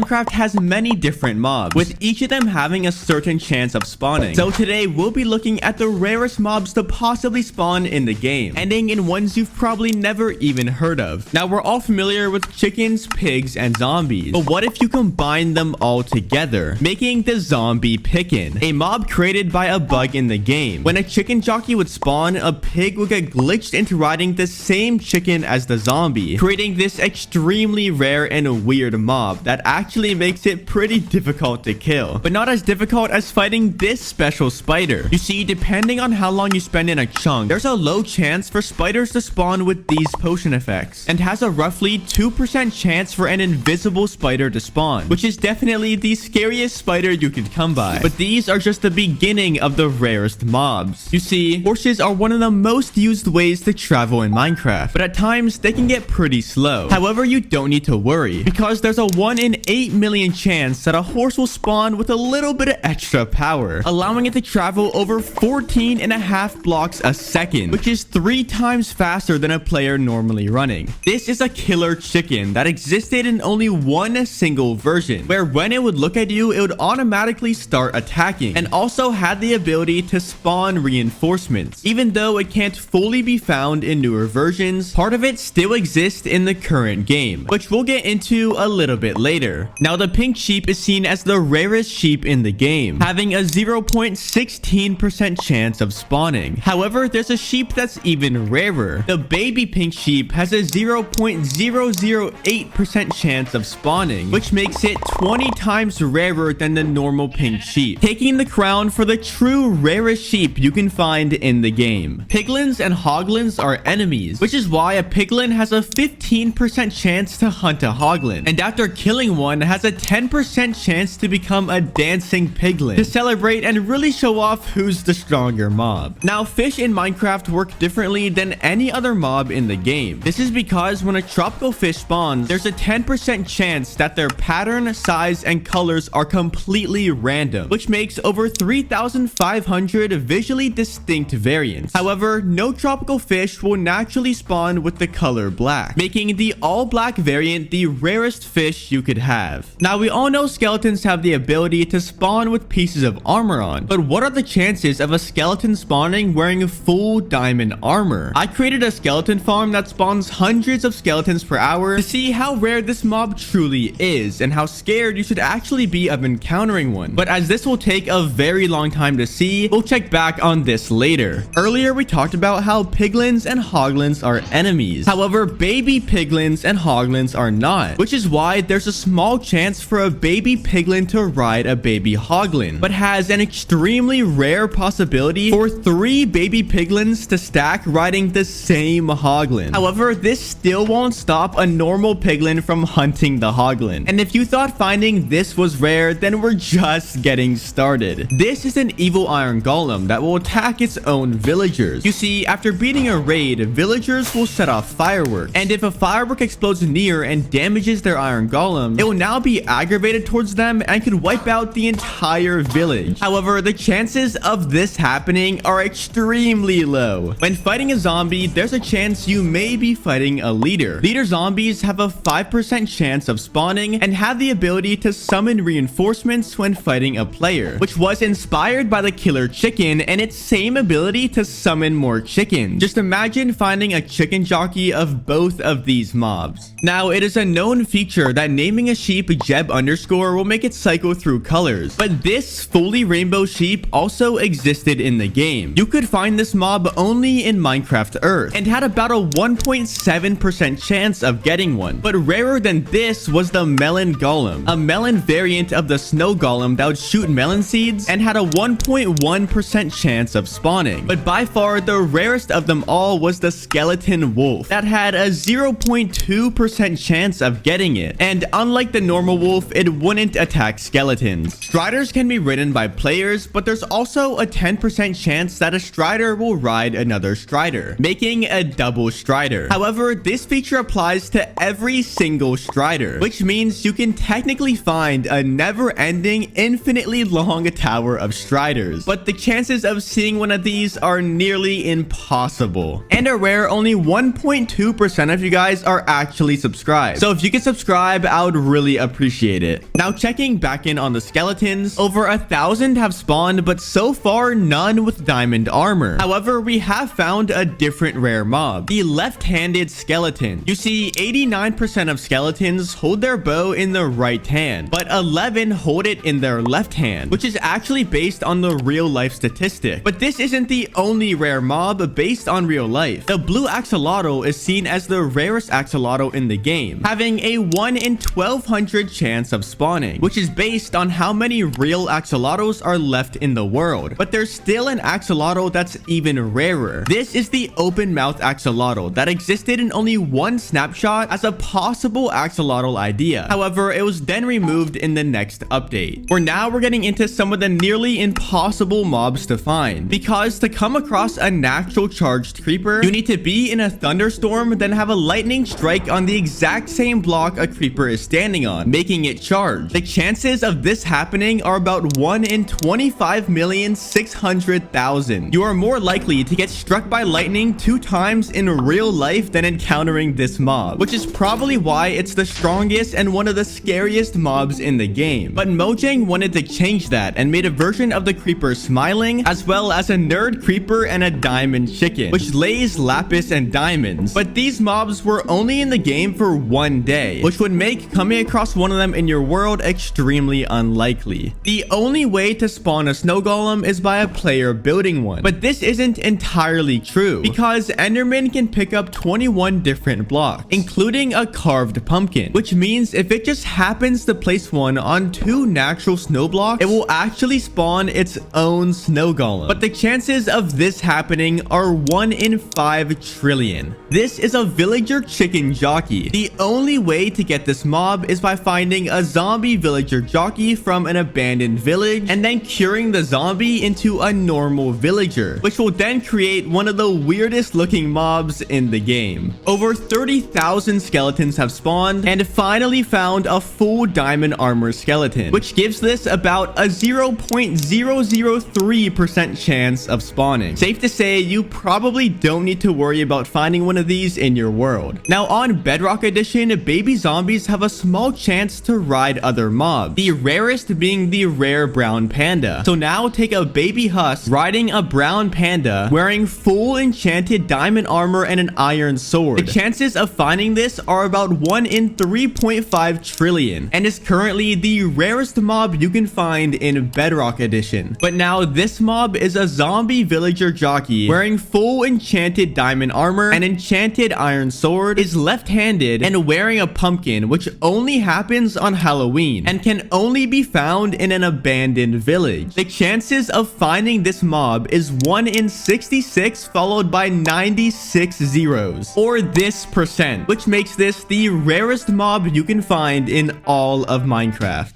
Minecraft has many different mobs, with each of them having a certain chance of spawning. So today we'll be looking at the rarest mobs to possibly spawn in the game, ending in ones you've probably never even heard of. Now we're all familiar with chickens, pigs, and zombies, but what if you combine them all together, making the zombie pickin', a mob created by a bug in the game. When a chicken jockey would spawn, a pig would get glitched into riding the same chicken as the zombie, creating this extremely rare and weird mob that actually makes it pretty difficult to kill, but not as difficult as fighting this special spider. You see, depending on how long you spend in a chunk, there's a low chance for spiders to spawn with these potion effects, and has a roughly 2% chance for an invisible spider to spawn, which is definitely the scariest spider you could come by. But these are just the beginning of the rarest mobs. You see, horses are one of the most used ways to travel in Minecraft, but at times they can get pretty slow. However, you don't need to worry, because there's a 1 in 8 million chance that a horse will spawn with a little bit of extra power, allowing it to travel over 14.5 blocks a second, which is 3 times faster than a player normally running. This is a killer chicken that existed in only one single version, where when it would look at you, it would automatically start attacking, and also had the ability to spawn reinforcements. Even though it can't fully be found in newer versions, part of it still exists in the current game, which we'll get into a little bit later. Now, the pink sheep is seen as the rarest sheep in the game, having a 0.16% chance of spawning. However, there's a sheep that's even rarer. The baby pink sheep has a 0.008% chance of spawning, which makes it 20 times rarer than the normal pink sheep, taking the crown for the true rarest sheep you can find in the game. Piglins and hoglins are enemies, which is why a piglin has a 15% chance to hunt a hoglin, and after killing one has a 10% chance to become a dancing piglin, to celebrate and really show off who's the stronger mob. Now, fish in Minecraft work differently than any other mob in the game. This is because when a tropical fish spawns, there's a 10% chance that their pattern, size, and colors are completely random, which makes over 3,500 visually distinct variants. However, no tropical fish will naturally spawn with the color black, making the all black variant the rarest fish you could have. Now, we all know skeletons have the ability to spawn with pieces of armor on, but what are the chances of a skeleton spawning wearing full diamond armor? I created a skeleton farm that spawns hundreds of skeletons per hour to see how rare this mob truly is, and how scared you should actually be of encountering one. But as this will take a very long time to see, we'll check back on this later. Earlier, we talked about how piglins and hoglins are enemies. However, baby piglins and hoglins are not, which is why there's a small chance for a baby piglin to ride a baby hoglin, but has an extremely rare possibility for 3 baby piglins to stack riding the same hoglin. However, this still won't stop a normal piglin from hunting the hoglin. And if you thought finding this was rare, then we're just getting started. This is an evil iron golem that will attack its own villagers. You see, after beating a raid, villagers will set off fireworks, and if a firework explodes near and damages their iron golem, it will now be aggravated towards them and could wipe out the entire village. However, the chances of this happening are extremely low. When fighting a zombie, there's a chance you may be fighting a leader. Leader zombies have a 5% chance of spawning and have the ability to summon reinforcements when fighting a player, which was inspired by the killer chicken and its same ability to summon more chickens. Just imagine finding a chicken jockey of both of these mobs. Now, it is a known feature that naming a sheep Jeb underscore will make it cycle through colors, but this fully rainbow sheep also existed in the game. You could find this mob only in Minecraft Earth, and had about a 1.7% chance of getting one. But rarer than this was the melon golem, a melon variant of the snow golem that would shoot melon seeds and had a 1.1% chance of spawning. But by far the rarest of them all was the skeleton wolf that had a 0.2% chance of getting it, and unlike the normal wolf, it wouldn't attack skeletons. Striders can be ridden by players, but there's also a 10% chance that a strider will ride another strider, making a double strider. However, this feature applies to every single strider, which means you can technically find a never-ending, infinitely long tower of striders, but the chances of seeing one of these are nearly impossible, and are rare. Only 1.2% of you guys are actually subscribed, so if you could subscribe, I would really really appreciate it. Now checking back in on the skeletons, over 1,000 have spawned, but so far none with diamond armor. However, we have found a different rare mob, the left-handed skeleton. You see, 89% of skeletons hold their bow in the right hand, but 11 hold it in their left hand, which is actually based on the real life statistic. But this isn't the only rare mob based on real life. The blue axolotl is seen as the rarest axolotl in the game, having a 1 in 1,200 chance of spawning, which is based on how many real axolotls are left in the world. But there's still an axolotl that's even rarer. This is the open mouth axolotl that existed in only one snapshot as a possible axolotl idea. However, it was then removed in the next update. We're getting into some of the nearly impossible mobs to find, because to come across a natural charged creeper, you need to be in a thunderstorm, then have a lightning strike on the exact same block a creeper is standing on, making it charge. The chances of this happening are about 1 in 25,600,000. You are more likely to get struck by lightning 2 times in real life than encountering this mob, which is probably why it's the strongest and one of the scariest mobs in the game. But Mojang wanted to change that and made a version of the creeper smiling, as well as a nerd creeper and a diamond chicken, which lays lapis and diamonds. But these mobs were only in the game for 1 day, which would make coming across one of them in your world extremely unlikely. The only way to spawn a snow golem is by a player building one, but this isn't entirely true, because Enderman can pick up 21 different blocks, including a carved pumpkin, which means if it just happens to place one on 2 natural snow blocks, it will actually spawn its own snow golem. But the chances of this happening are 1 in 5 trillion. This is a villager chicken jockey. The only way to get this mob is by finding a zombie villager jockey from an abandoned village and then curing the zombie into a normal villager, which will then create one of the weirdest looking mobs in the game. Over 30,000 skeletons have spawned and finally found a full diamond armor skeleton, which gives this about a 0.003% chance of spawning. Safe to say, you probably don't need to worry about finding one of these in your world. Now on Bedrock Edition, baby zombies have a small chance to ride other mobs, the rarest being the rare brown panda. So now take a baby husk riding a brown panda wearing full enchanted diamond armor and an iron sword. The chances of finding this are about 1 in 3.5 trillion and is currently the rarest mob you can find in Bedrock Edition. But now this mob is a zombie villager jockey wearing full enchanted diamond armor and enchanted iron sword, is left-handed, and wearing a pumpkin, which only happens on Halloween and can only be found in an abandoned village. The chances of finding this mob is 1 in 66 followed by 96 zeros, or this percent, which makes this the rarest mob you can find in all of Minecraft.